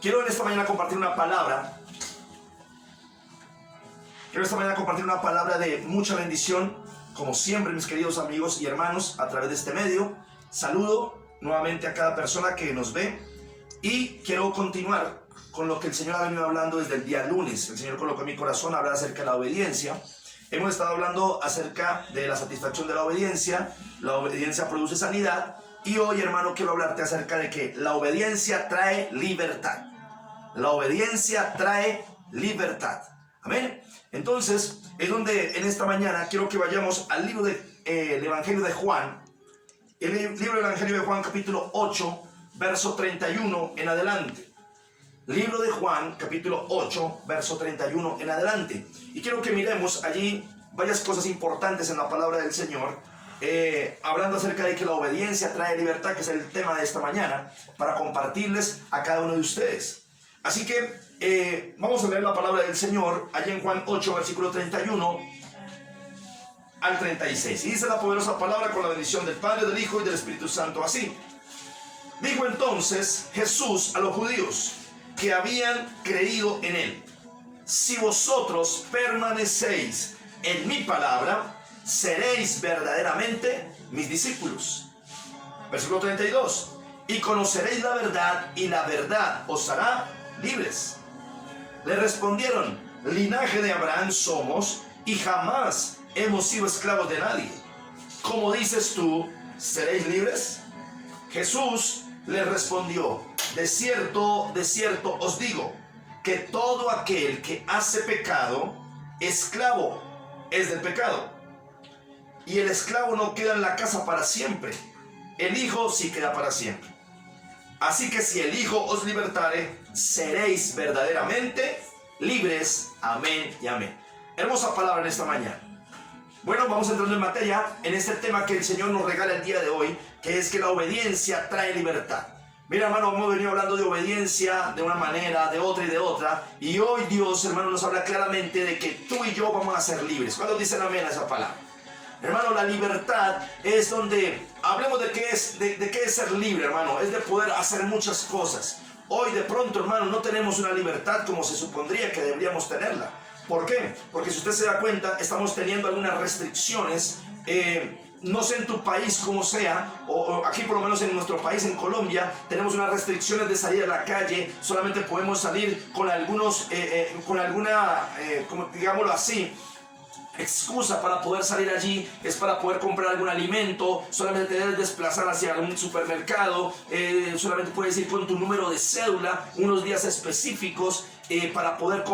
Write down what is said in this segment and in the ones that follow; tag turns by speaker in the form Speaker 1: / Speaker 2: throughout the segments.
Speaker 1: Quiero en esta mañana compartir una palabra. Quiero esta mañana compartir una palabra de mucha bendición, como siempre, mis queridos amigos y hermanos, a través de este medio. Saludo nuevamente a cada persona que nos ve y quiero continuar con lo que el Señor ha venido hablando desde el día lunes. El Señor colocó en mi corazón hablar acerca de la obediencia. Hemos estado hablando acerca de la satisfacción de la obediencia. La obediencia produce sanidad. Y hoy, hermano, quiero hablarte acerca de que la obediencia trae libertad. La obediencia trae libertad. Amén. Entonces, es donde en esta mañana quiero que vayamos al libro del Evangelio de Juan. El libro del Evangelio de Juan, capítulo 8, verso 31 en adelante. Libro de Juan, capítulo 8, verso 31 en adelante. Y quiero que miremos allí varias cosas importantes en la palabra del Señor, hablando acerca de que la obediencia trae libertad, que es el tema de esta mañana, para compartirles a cada uno de ustedes. Así que vamos a leer la palabra del Señor allí en Juan 8, versículo 31 al 36. Y dice la poderosa palabra con la bendición del Padre, del Hijo y del Espíritu Santo así. Dijo entonces Jesús a los judíos que habían creído en él: si vosotros permanecéis en mi palabra, seréis verdaderamente mis discípulos. Versículo 32. Y conoceréis la verdad, y la verdad os hará libres. Le respondieron: linaje de Abraham somos, y jamás hemos sido esclavos de nadie. ¿Cómo dices tú, seréis libres? Jesús le respondió: de cierto os digo, que todo aquel que hace pecado, esclavo es del pecado. Y el esclavo no queda en la casa para siempre, el Hijo sí queda para siempre. Así que si el Hijo os libertare, seréis verdaderamente libres. Amén y amén. Hermosa palabra en esta mañana. Bueno, vamos entrando en materia en este tema que el Señor nos regala el día de hoy, que es que la obediencia trae libertad. Mira, hermano, hemos venido hablando de obediencia de una manera, de otra y de otra. Y hoy Dios, hermano, nos habla claramente de que tú y yo vamos a ser libres. ¿Cuántos dicen amén a esa palabra? Hermano, la libertad es donde, hablemos de qué es ser libre, hermano. Es de poder hacer muchas cosas. Hoy de pronto, hermano, no tenemos una libertad como se supondría que deberíamos tenerla. ¿Por qué? Porque si usted se da cuenta, estamos teniendo algunas restricciones. No sé en tu país cómo sea, o aquí por lo menos en nuestro país, en Colombia, tenemos unas restricciones de salir a la calle. Solamente podemos salir con como digámoslo así, excusa para poder salir allí, es para poder comprar algún alimento. Solamente te debes desplazar hacia un supermercado, solamente puedes ir con tu número de cédula unos días específicos para poder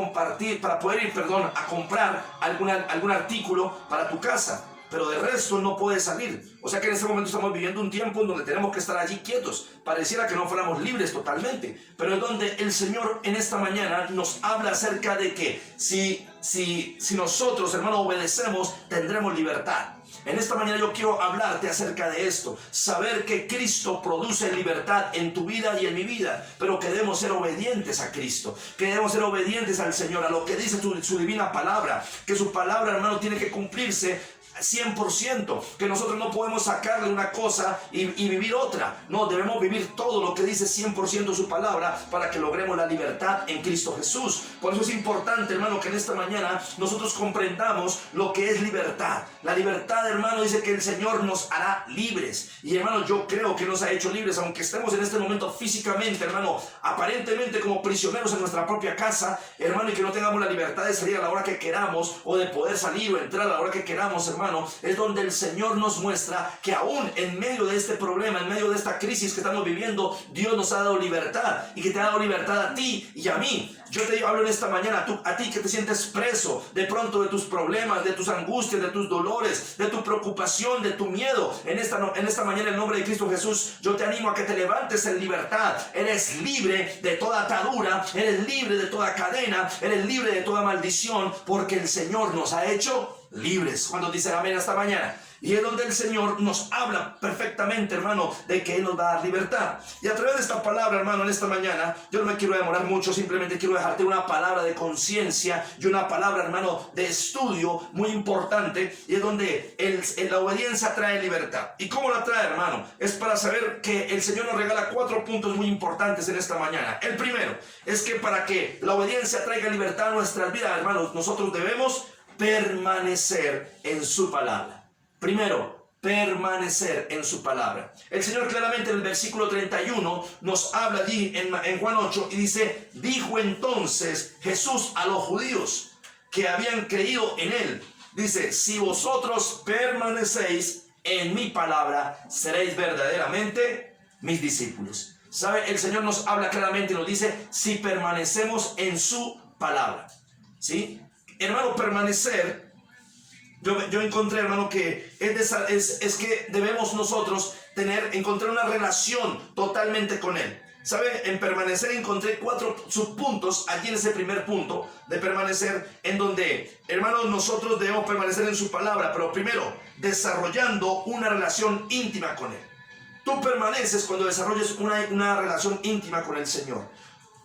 Speaker 1: ir a comprar algún artículo para tu casa. Pero de resto no puedes salir. O sea que en este momento estamos viviendo un tiempo en donde tenemos que estar allí quietos. Pareciera que no fuéramos libres totalmente. Pero es donde el Señor en esta mañana nos habla acerca de que si nosotros, hermano, obedecemos, tendremos libertad. En esta mañana yo quiero hablarte acerca de esto. Saber que Cristo produce libertad en tu vida y en mi vida. Pero que debemos ser obedientes a Cristo. Que debemos ser obedientes al Señor, a lo que dice su divina palabra. Que su palabra, hermano, tiene que cumplirse 100%, que nosotros no podemos sacarle una cosa y vivir otra. No, debemos vivir todo lo que dice 100% su palabra para que logremos la libertad en Cristo Jesús. Por eso es importante, hermano, que en esta mañana nosotros comprendamos lo que es libertad. La libertad, hermano, dice que el Señor nos hará libres. Y, hermano, yo creo que nos ha hecho libres, aunque estemos en este momento físicamente, hermano, aparentemente como prisioneros en nuestra propia casa, hermano, y que no tengamos la libertad de salir a la hora que queramos, o de poder salir o entrar a la hora que queramos, hermano. Es donde el Señor nos muestra que aún en medio de este problema, en medio de esta crisis que estamos viviendo, Dios nos ha dado libertad, y que te ha dado libertad a ti y a mí. Yo te hablo en esta mañana a ti que te sientes preso de pronto de tus problemas, de tus angustias, de tus dolores, de tu preocupación, de tu miedo. En esta mañana, en nombre de Cristo Jesús, yo te animo a que te levantes en libertad. Eres libre de toda atadura, eres libre de toda cadena, eres libre de toda maldición, porque el Señor nos ha hecho libres. Cuando dicen amén esta mañana. Y es donde el Señor nos habla perfectamente, hermano, de que Él nos va a dar libertad. Y a través de esta palabra, hermano, en esta mañana, yo no me quiero demorar mucho, simplemente quiero dejarte una palabra de conciencia y una palabra, hermano, de estudio muy importante. Y es donde la obediencia trae libertad. ¿Y cómo la trae, hermano? Es para saber que el Señor nos regala 4 puntos muy importantes en esta mañana. El primero es que para que la obediencia traiga libertad a nuestras vidas, hermanos, nosotros debemos permanecer en su palabra. Primero, permanecer en su palabra. El Señor claramente en el versículo 31 nos habla allí en Juan 8 y dice: dijo entonces Jesús a los judíos que habían creído en Él, dice: si vosotros permanecéis en mi palabra, seréis verdaderamente mis discípulos. ¿Sabe? El Señor nos habla claramente y nos dice: si permanecemos en su palabra. ¿Sí? Hermano, permanecer... Yo encontré, hermano, que es que debemos nosotros encontrar una relación totalmente con Él. ¿Sabe? En permanecer encontré 4 subpuntos allí en ese primer punto de permanecer, en donde, hermanos, nosotros debemos permanecer en su palabra, pero primero, desarrollando una relación íntima con Él. Tú permaneces cuando desarrolles una relación íntima con el Señor.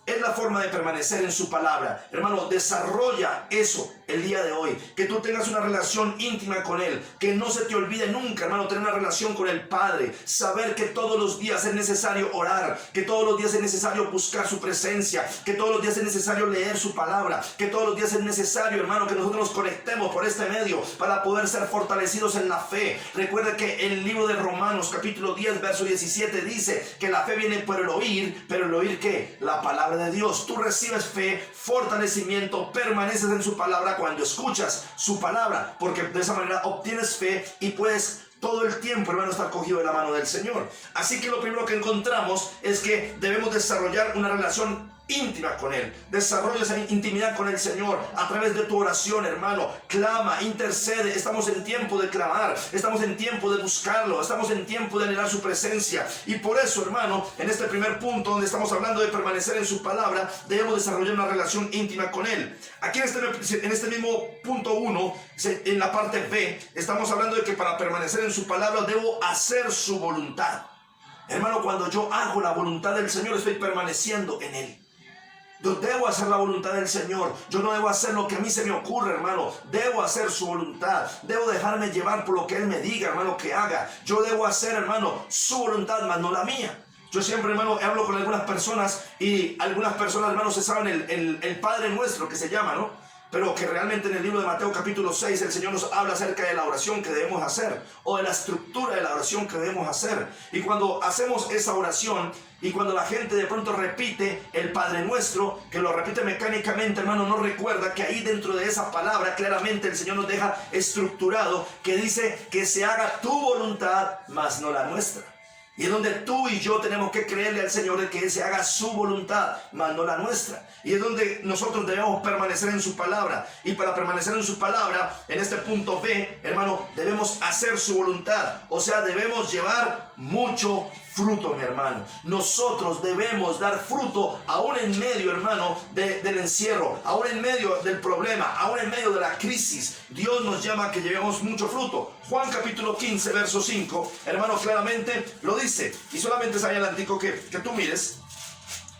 Speaker 1: Es la forma de permanecer en su palabra. Hermano, desarrolla eso el día de hoy. Que tú tengas una relación íntima con Él. Que no se te olvide nunca, hermano, tener una relación con el Padre. Saber que todos los días es necesario orar. Que todos los días es necesario buscar su presencia. Que todos los días es necesario leer su palabra. Que todos los días es necesario, hermano, que nosotros nos conectemos por este medio para poder ser fortalecidos en la fe. Recuerda que el libro de Romanos, capítulo 10, verso 17, dice que la fe viene por el oír. ¿Pero el oír qué? La palabra de Dios. Tú recibes fe, fortalecimiento, permaneces en su palabra cuando escuchas su palabra, porque de esa manera obtienes fe y puedes todo el tiempo, hermano, estar cogido de la mano del Señor. Así que lo primero que encontramos es que debemos desarrollar una relación íntima con Él. Desarrolla esa intimidad con el Señor a través de tu oración, hermano. Clama, intercede. Estamos en tiempo de clamar, estamos en tiempo de buscarlo, estamos en tiempo de anhelar su presencia. Y por eso, hermano, en este primer punto donde estamos hablando de permanecer en su palabra, debemos desarrollar una relación íntima con Él. Aquí en este mismo punto 1, en la parte B, estamos hablando de que para permanecer en su palabra debo hacer su voluntad. Hermano, cuando yo hago la voluntad del Señor, estoy permaneciendo en Él. Yo debo hacer la voluntad del Señor. Yo no debo hacer lo que a mí se me ocurre, hermano. Debo hacer su voluntad. Debo dejarme llevar por lo que Él me diga, hermano, que haga. Yo debo hacer, hermano, su voluntad, más no la mía. Yo siempre, hermano, hablo con algunas personas y algunas personas, hermano, se saben el Padre Nuestro que se llama, ¿no? Pero que realmente en el libro de Mateo capítulo 6 el Señor nos habla acerca de la oración que debemos hacer, o de la estructura de la oración que debemos hacer. Y cuando hacemos esa oración y cuando la gente de pronto repite el Padre Nuestro, que lo repite mecánicamente, hermano, no recuerda que ahí dentro de esa palabra claramente el Señor nos deja estructurado, que dice que se haga tu voluntad, mas no la nuestra. Y es donde tú y yo tenemos que creerle al Señor de que Él se haga su voluntad, mas no la nuestra. Y es donde nosotros debemos permanecer en su palabra. Y para permanecer en su palabra, en este punto B, hermano, debemos hacer su voluntad. O sea, debemos llevar mucho fruto, mi hermano. Nosotros debemos dar fruto aún en medio, hermano, del encierro, aún en medio del problema, aún en medio de la crisis. Dios nos llama a que llevemos mucho fruto. Juan capítulo 15, verso 5, hermano, claramente lo dice. Y solamente es ahí adelantico que tú mires,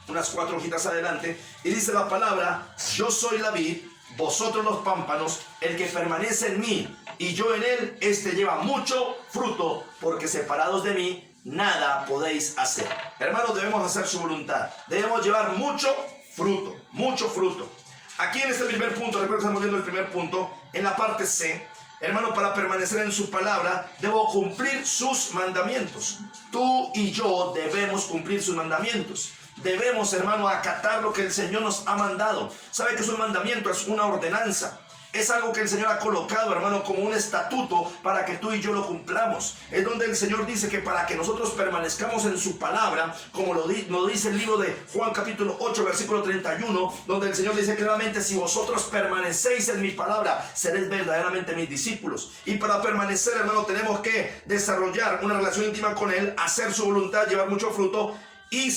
Speaker 1: unas 4 hojitas adelante, y dice la palabra: yo soy la vid, vosotros los pámpanos, el que permanece en mí y yo en él, este lleva mucho fruto, porque separados de mí nada podéis hacer. Hermanos, debemos hacer su voluntad. Debemos llevar mucho fruto, mucho fruto. Aquí en este primer punto, recuerda que estamos viendo el primer punto, en la parte C, hermano, para permanecer en su palabra, debo cumplir sus mandamientos. Tú y yo debemos cumplir sus mandamientos. Debemos, hermano, acatar lo que el Señor nos ha mandado. ¿Sabe que es un mandamiento? Es una ordenanza. Es algo que el Señor ha colocado, hermano, como un estatuto para que tú y yo lo cumplamos. Es donde el Señor dice que para que nosotros permanezcamos en su palabra, como lo dice el libro de Juan capítulo 8, versículo 31, donde el Señor dice claramente: si vosotros permanecéis en mi palabra, seréis verdaderamente mis discípulos. Y para permanecer, hermano, tenemos que desarrollar una relación íntima con Él, hacer su voluntad, llevar mucho fruto y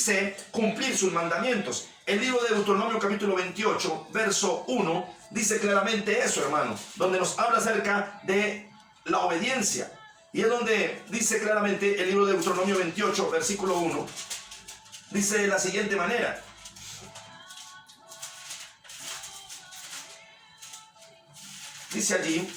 Speaker 1: cumplir sus mandamientos. El libro de Deuteronomio capítulo 28, verso 1, dice claramente eso, hermano, donde nos habla acerca de la obediencia. Y es donde dice claramente el libro de Deuteronomio 28, versículo 1, dice de la siguiente manera. Dice allí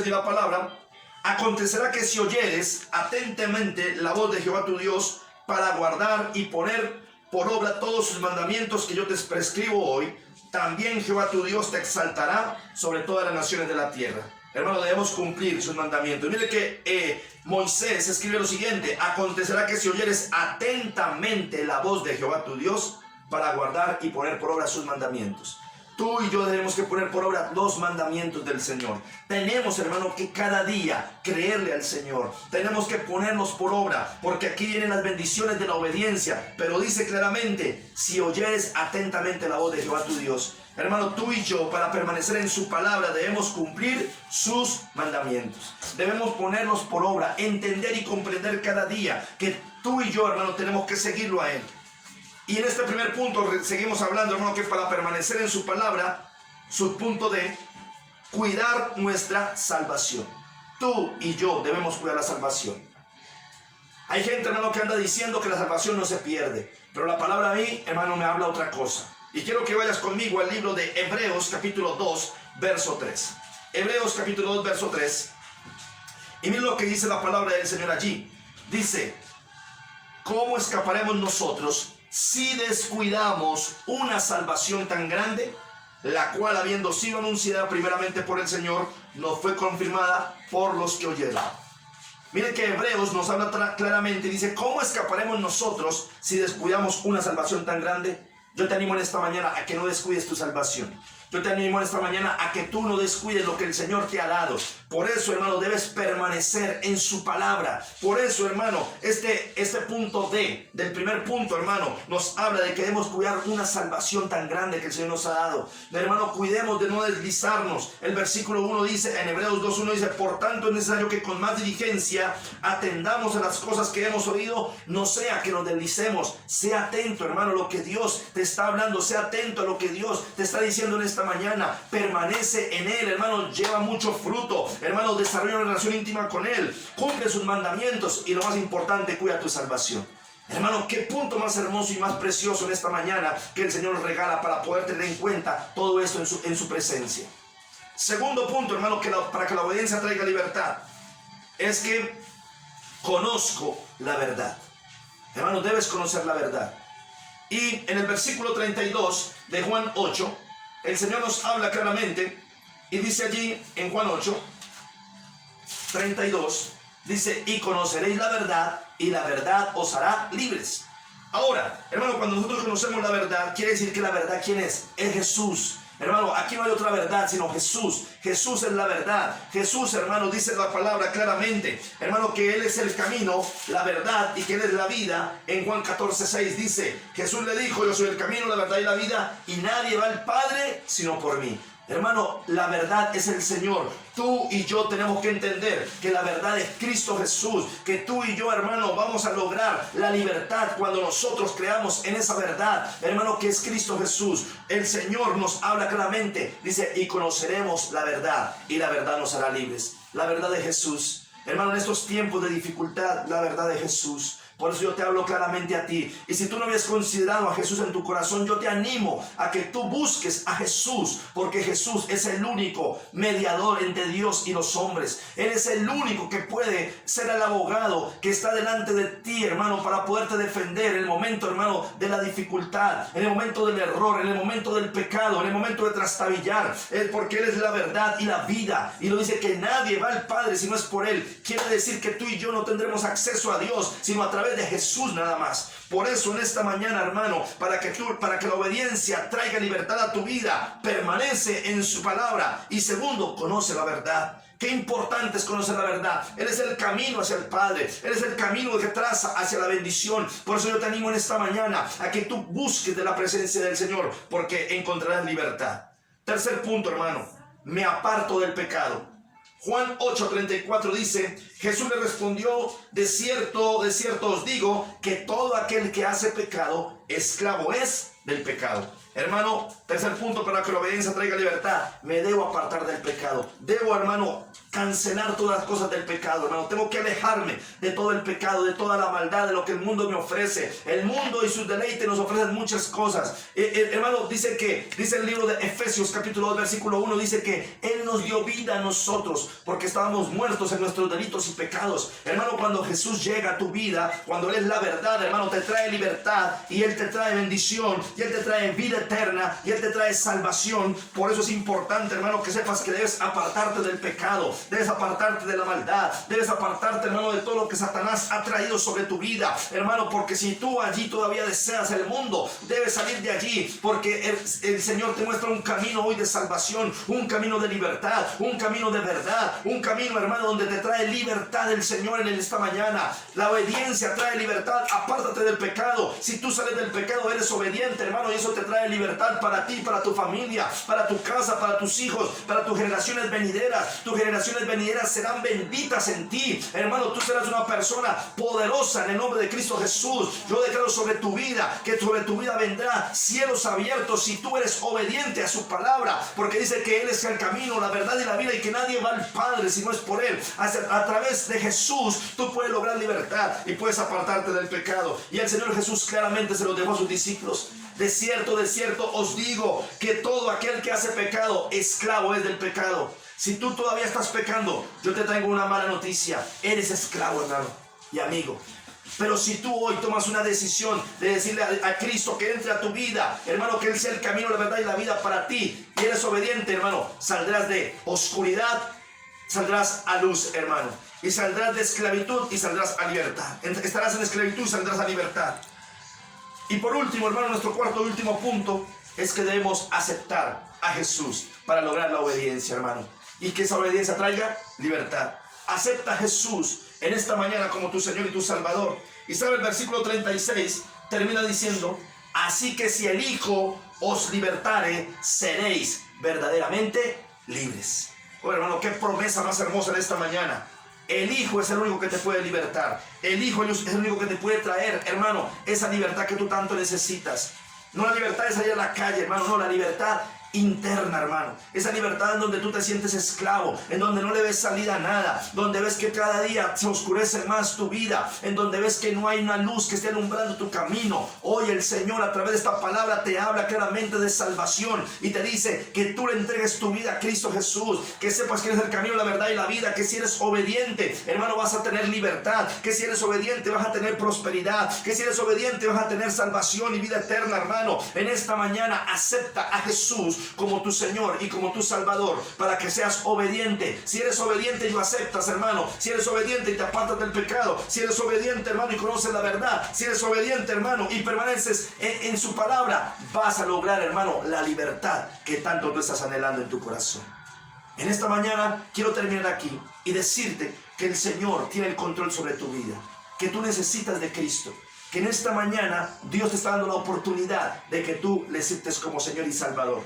Speaker 1: la palabra: acontecerá que si oyeres atentamente la voz de Jehová tu Dios para guardar y poner por obra todos sus mandamientos que yo te prescribo hoy, también Jehová tu Dios te exaltará sobre todas las naciones de la tierra. Hermano, debemos cumplir sus mandamientos. Mire que Moisés escribe lo siguiente: acontecerá que si oyeres atentamente la voz de Jehová tu Dios para guardar y poner por obra sus mandamientos. Tú y yo tenemos que poner por obra los mandamientos del Señor. Tenemos, hermano, que cada día creerle al Señor. Tenemos que ponernos por obra, porque aquí vienen las bendiciones de la obediencia. Pero dice claramente: si oyeres atentamente la voz de Jehová tu Dios. Hermano, tú y yo, para permanecer en su palabra, debemos cumplir sus mandamientos. Debemos ponernos por obra, entender y comprender cada día que tú y yo, hermano, tenemos que seguirlo a Él. Y en este primer punto seguimos hablando, hermano, que para permanecer en su palabra, su punto de cuidar nuestra salvación. Tú y yo debemos cuidar la salvación. Hay gente, hermano, que anda diciendo que la salvación no se pierde, pero la palabra a mí, hermano, me habla otra cosa. Y quiero que vayas conmigo al libro de Hebreos capítulo 2, verso 3. Hebreos capítulo 2, verso 3. Y mira lo que dice la palabra del Señor allí. Dice: ¿cómo escaparemos nosotros si descuidamos una salvación tan grande, la cual, habiendo sido anunciada primeramente por el Señor, nos fue confirmada por los que oyeron? Miren que Hebreos nos habla claramente y dice: ¿cómo escaparemos nosotros si descuidamos una salvación tan grande? Yo te animo en esta mañana a que no descuides tu salvación. Yo te animo en esta mañana a que tú no descuides lo que el Señor te ha dado. Por eso, hermano, debes permanecer en su palabra. Por eso, hermano, este punto del primer punto, hermano, nos habla de que debemos cuidar una salvación tan grande que el Señor nos ha dado. Hermano, cuidemos de no deslizarnos. El versículo 1 dice, en Hebreos 2:1 dice: por tanto es necesario que con más diligencia atendamos a las cosas que hemos oído, no sea que nos deslicemos. Sea atento, hermano, a lo que Dios te está hablando. Sea atento a lo que Dios te está diciendo en esta mañana. Permanece en Él, hermano, lleva mucho fruto. Hermano, desarrolla una relación íntima con Él, cumple sus mandamientos y lo más importante, cuida tu salvación. Hermano, qué punto más hermoso y más precioso en esta mañana que el Señor nos regala para poder tener en cuenta todo esto en su presencia. Segundo punto, hermano, para que la obediencia traiga libertad, es que conozco la verdad. Hermano, debes conocer la verdad. Y en el versículo 32 de Juan 8, el Señor nos habla claramente y dice allí en Juan 8, 32, dice: y conoceréis la verdad, y la verdad os hará libres. Ahora, hermano, cuando nosotros conocemos la verdad, quiere decir que la verdad, ¿quién es? Es Jesús. Hermano, aquí no hay otra verdad sino Jesús. Jesús es la verdad. Jesús, hermano, dice la palabra claramente, hermano, que Él es el camino, la verdad y que Él es la vida. En Juan 14:6 dice: Jesús le dijo: yo soy el camino, la verdad y la vida, y nadie va al Padre sino por mí. Hermano, la verdad es el Señor. Tú y yo tenemos que entender que la verdad es Cristo Jesús. Que tú y yo, hermano, vamos a lograr la libertad cuando nosotros creamos en esa verdad, hermano, que es Cristo Jesús. El Señor nos habla claramente. Dice: y conoceremos la verdad, y la verdad nos hará libres. La verdad de Jesús. Hermano, en estos tiempos de dificultad, la verdad de Jesús. Por eso yo te hablo claramente a ti. Y si tú no habías considerado a Jesús en tu corazón, yo te animo a que tú busques a Jesús, porque Jesús es el único mediador entre Dios y los hombres. Él es el único que puede ser el abogado que está delante de ti, hermano, para poderte defender en el momento, hermano, de la dificultad, en el momento del error, en el momento del pecado, en el momento de trastabillar. Porque Él es la verdad y la vida. Y lo dice que nadie va al Padre si no es por Él. Quiere decir que tú y yo no tendremos acceso a Dios sino a través de Jesús nada más. Por eso en esta mañana, hermano, para que la obediencia traiga libertad a tu vida, permanece en su palabra. Y segundo, conoce la verdad. Qué importante es conocer la verdad. Él es el camino hacia el Padre. Él es el camino que traza hacia la bendición. Por eso yo te animo en esta mañana a que tú busques de la presencia del Señor, porque encontrarás libertad. Tercer punto, hermano: me aparto del pecado. Juan 8:34 dice, Jesús le respondió, de cierto os digo, que todo aquel que hace pecado, esclavo es del pecado. Hermano, tercer punto para que la obediencia traiga libertad. Me debo apartar del pecado. Debo, hermano, cancelar todas las cosas del pecado, hermano. Tengo que alejarme de todo el pecado, de toda la maldad, de lo que el mundo me ofrece. El mundo y sus deleites nos ofrecen muchas cosas. Hermano, dice el libro de Efesios capítulo 2 versículo 1, dice que Él nos dio vida a nosotros porque estábamos muertos en nuestros delitos y pecados. Hermano, cuando Jesús llega a tu vida, cuando Él es la verdad, hermano, te trae libertad y Él te trae bendición y Él te trae vida eterna y Él te trae salvación. Por eso es importante, hermano, que sepas que debes apartarte del pecado, debes apartarte de la maldad, debes apartarte, hermano, de todo lo que Satanás ha traído sobre tu vida, hermano, porque si tú allí todavía deseas el mundo, debes salir de allí, porque el Señor te muestra un camino hoy de salvación, un camino de libertad, un camino de verdad, un camino, hermano, donde te trae libertad el Señor en esta mañana. La obediencia trae libertad. Apártate del pecado. Si tú sales del pecado, eres obediente, hermano, y eso te trae libertad para ti, para tu familia, para tu casa, para tus hijos, para tus generaciones venideras. Tus generaciones venideras serán benditas en ti, hermano. Tú serás una persona poderosa en el nombre de Cristo Jesús. Yo declaro sobre tu vida que sobre tu vida vendrá cielos abiertos si tú eres obediente a su palabra, porque dice que Él es el camino, la verdad y la vida, y que nadie va al Padre si no es por Él. A través de Jesús tú puedes lograr libertad y puedes apartarte del pecado. Y el Señor Jesús claramente se lo dejó a sus discípulos. De cierto os digo, que todo aquel que hace pecado, esclavo es del pecado. Si tú todavía estás pecando, yo te traigo una mala noticia. Eres esclavo, hermano y amigo. Pero si tú hoy tomas una decisión de decirle a Cristo que entre a tu vida, hermano, que Él sea el camino, la verdad y la vida para ti, y eres obediente, hermano, saldrás de oscuridad, saldrás a luz, hermano, y saldrás de esclavitud y saldrás a libertad. Estarás en esclavitud y saldrás a libertad. Y por último, hermano, nuestro cuarto y último punto es que debemos aceptar a Jesús para lograr la obediencia, hermano, y que esa obediencia traiga libertad. Acepta a Jesús en esta mañana como tu Señor y tu Salvador. Y sabe, el versículo 36 termina diciendo, así que si el Hijo os libertare, seréis verdaderamente libres. Oh, hermano, qué promesa más hermosa en esta mañana. El Hijo es el único que te puede libertar. El Hijo es el único que te puede traer, hermano, esa libertad que tú tanto necesitas. No la libertad de salir a la calle, hermano, no, la libertad interna, hermano. Esa libertad en donde tú te sientes esclavo, en donde no le ves salida a nada, donde ves que cada día se oscurece más tu vida, en donde ves que no hay una luz que esté alumbrando tu camino. Hoy el Señor a través de esta palabra te habla claramente de salvación y te dice que tú le entregues tu vida a Cristo Jesús, que sepas que eres el camino, la verdad y la vida, que si eres obediente, hermano, vas a tener libertad, que si eres obediente vas a tener prosperidad, que si eres obediente vas a tener salvación y vida eterna, hermano. En esta mañana acepta a Jesús como tu Señor y como tu Salvador, para que seas obediente. Si eres obediente y lo aceptas, hermano, si eres obediente y te apartas del pecado, si eres obediente, hermano, y conoces la verdad, si eres obediente, hermano, y permaneces en su palabra, vas a lograr, hermano, la libertad que tanto tú estás anhelando en tu corazón. En esta mañana quiero terminar aquí y decirte que el Señor tiene el control sobre tu vida, que tú necesitas de Cristo, que en esta mañana Dios te está dando la oportunidad de que tú le aceptes como Señor y Salvador.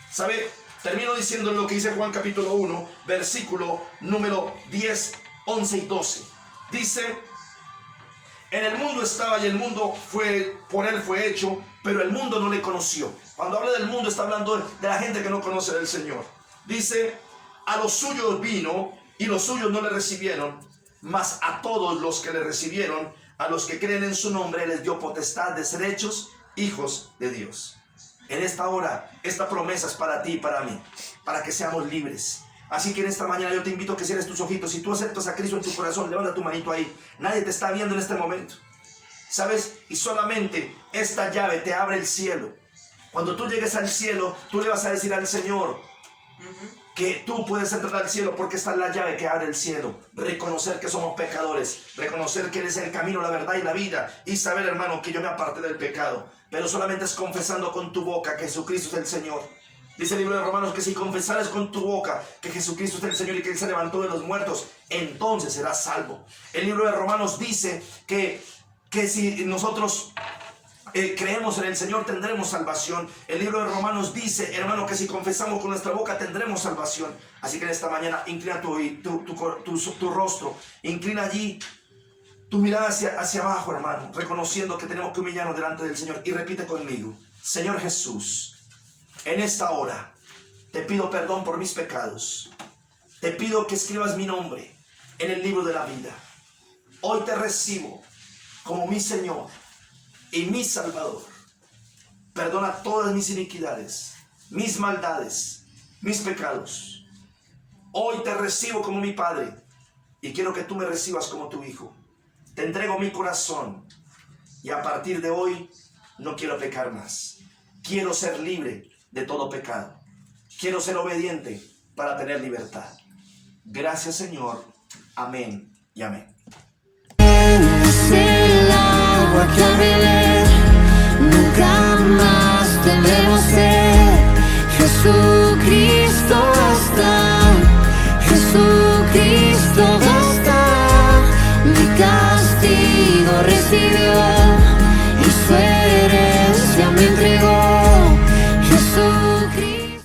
Speaker 1: ¿Sabe? Termino diciendo lo que dice Juan capítulo 1, versículo número 10, 11 y 12. Dice, en el mundo estaba y el mundo por Él fue hecho, pero el mundo no le conoció. Cuando habla del mundo está hablando de la gente que no conoce del Señor. Dice, a los suyos vino y los suyos no le recibieron, mas a todos los que le recibieron, a los que creen en su nombre, les dio potestad de ser hechos hijos de Dios. En esta hora, esta promesa es para ti y para mí, para que seamos libres. Así que en esta mañana yo te invito a que cierres tus ojitos. Si tú aceptas a Cristo en tu corazón, levanta tu manito ahí. Nadie te está viendo en este momento, ¿sabes? Y solamente esta llave te abre el cielo. Cuando tú llegues al cielo, tú le vas a decir al Señor que tú puedes entrar al cielo, porque esta es la llave que abre el cielo. Reconocer que somos pecadores, reconocer que Él es el camino, la verdad y la vida, y saber, hermano, que yo me aparté del pecado. Pero solamente es confesando con tu boca que Jesucristo es el Señor. Dice el libro de Romanos que si confesares con tu boca que Jesucristo es el Señor y que Él se levantó de los muertos, entonces serás salvo. El libro de Romanos dice que si nosotros creemos en el Señor, tendremos salvación. El libro de Romanos dice, hermano, que si confesamos con nuestra boca tendremos salvación. Así que en esta mañana inclina tu rostro, inclina allí tu mirada hacia abajo, hermano, reconociendo que tenemos que humillarnos delante del Señor. Y repite conmigo: Señor Jesús, en esta hora te pido perdón por mis pecados. Te pido que escribas mi nombre en el libro de la vida. Hoy te recibo como mi Señor y mi Salvador. Perdona todas mis iniquidades, mis maldades, mis pecados. Hoy te recibo como mi Padre y quiero que tú me recibas como tu Hijo. Te entrego mi corazón y a partir de hoy no quiero pecar más. Quiero ser libre de todo pecado. Quiero ser obediente para tener libertad. Gracias, Señor. Amén y amén.
Speaker 2: Es el agua que al beber nunca más debemos ser. Jesucristo.